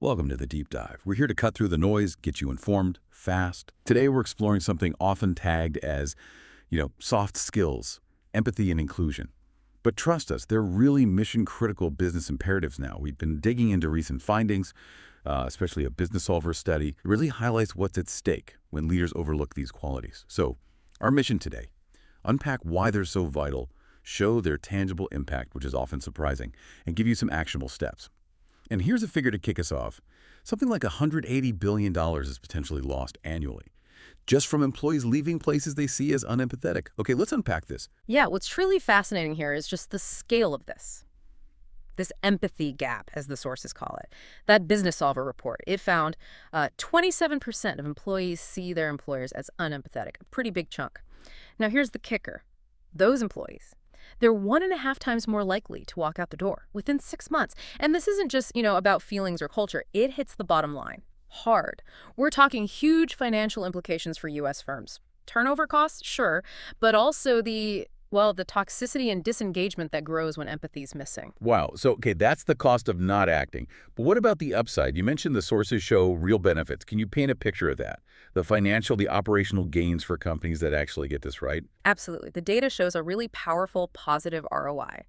Welcome to the Deep Dive. We're here to cut through the noise, get you informed, fast. Today we're exploring something often tagged as, soft skills, empathy and inclusion. But trust us, they're really mission-critical business imperatives now. We've been digging into recent findings, especially a Businessolver study. It really highlights what's at stake when leaders overlook these qualities. So, our mission today, unpack why they're so vital, show their tangible impact, which is often surprising, and give you some actionable steps. And here's a figure to kick us off. Something like $180 billion is potentially lost annually, just from employees leaving places they see as unempathetic. Okay, let's unpack this. Yeah, what's truly fascinating here is just the scale of this empathy gap, as the sources call it. That Businessolver report, it found 27% of employees see their employers as unempathetic, a pretty big chunk. Now, here's the kicker. Those employees, they're 1.5 times more likely to walk out the door within 6 months. And this isn't just, about feelings or culture. It hits the bottom line hard. We're talking huge financial implications for U.S. firms. Turnover costs, sure, but also the toxicity and disengagement that grows when empathy is missing. Wow. So, okay, that's the cost of not acting. But what about the upside? You mentioned the sources show real benefits. Can you paint a picture of that? The financial, the operational gains for companies that actually get this right? Absolutely. The data shows a really powerful, positive ROI.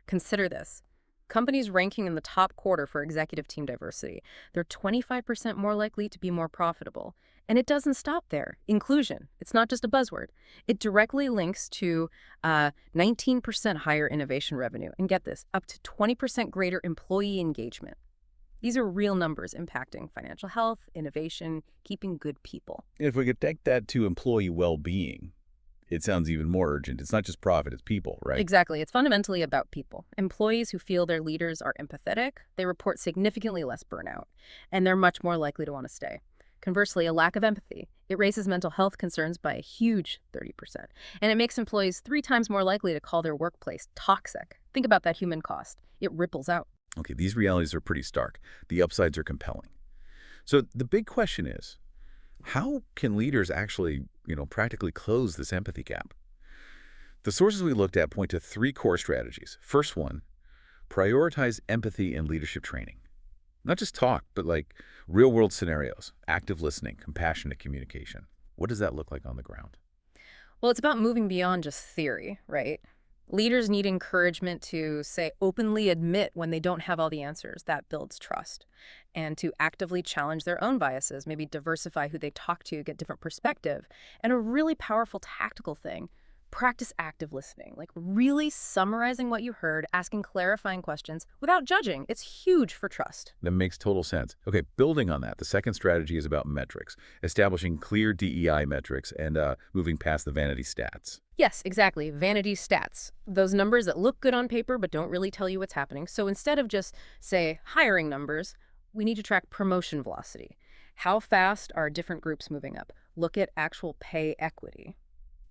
Consider this. Companies ranking in the top quarter for executive team diversity, they're 25% more likely to be more profitable. And it doesn't stop there. Inclusion, it's not just a buzzword. It directly links to 19% higher innovation revenue. And get this, up to 20% greater employee engagement. These are real numbers impacting financial health, innovation, keeping good people. If we could take that to employee well-being, it sounds even more urgent. It's not just profit, it's people, right? Exactly. It's fundamentally about people. Employees who feel their leaders are empathetic, they report significantly less burnout, and they're much more likely to want to stay. Conversely, a lack of empathy, it raises mental health concerns by a huge 30%. And it makes employees 3 times more likely to call their workplace toxic. Think about that human cost. It ripples out. Okay, these realities are pretty stark. The upsides are compelling. So the big question is, how can leaders actually, practically close this empathy gap? The sources we looked at point to 3 core strategies. First one, prioritize empathy in leadership training. Not just talk, but like real-world scenarios, active listening, compassionate communication. What does that look like on the ground? Well, it's about moving beyond just theory, right? Leaders need encouragement to, say, openly admit when they don't have all the answers. That builds trust. And to actively challenge their own biases, maybe diversify who they talk to, get different perspective. And a really powerful tactical thing, practice active listening, like really summarizing what you heard, asking clarifying questions without judging. It's huge for trust. That makes total sense. Okay, building on that, the second strategy is about metrics, establishing clear DEI metrics and moving past the vanity stats. Yes, exactly. Vanity stats. Those numbers that look good on paper but don't really tell you what's happening. So instead of just, say, hiring numbers, we need to track promotion velocity. How fast are different groups moving up? Look at actual pay equity.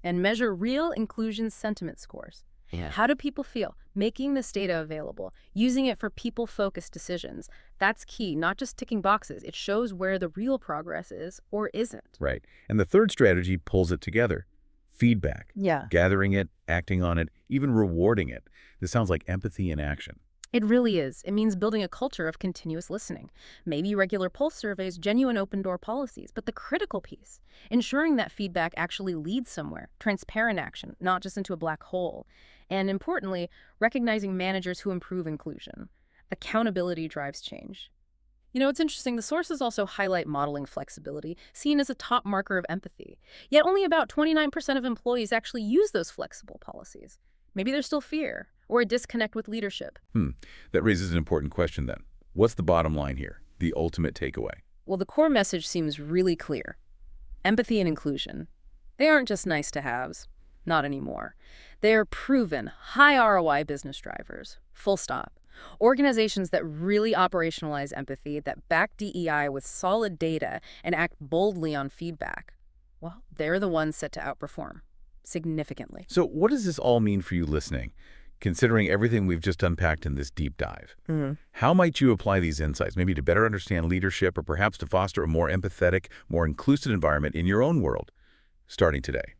And measure real inclusion sentiment scores. Yeah. How do people feel? Making this data available, using it for people-focused decisions. That's key, not just ticking boxes. It shows where the real progress is or isn't. Right. And the third strategy pulls it together. Feedback. Yeah. Gathering it, acting on it, even rewarding it. This sounds like empathy in action. It really is. It means building a culture of continuous listening. Maybe regular pulse surveys, genuine open-door policies. But the critical piece, ensuring that feedback actually leads somewhere, transparent action, not just into a black hole. And importantly, recognizing managers who improve inclusion. Accountability drives change. It's interesting. The sources also highlight modeling flexibility, seen as a top marker of empathy. Yet only about 29% of employees actually use those flexible policies. Maybe there's still fear or a disconnect with leadership. That raises an important question then. What's the bottom line here? The ultimate takeaway? Well, the core message seems really clear. Empathy and inclusion. They aren't just nice to haves. Not anymore. They are proven, high ROI business drivers. Full stop. Organizations that really operationalize empathy, that back DEI with solid data and act boldly on feedback, well, they're the ones set to outperform significantly. So what does this all mean for you listening? Considering everything we've just unpacked in this deep dive, how might you apply these insights, maybe to better understand leadership or perhaps to foster a more empathetic, more inclusive environment in your own world, starting today?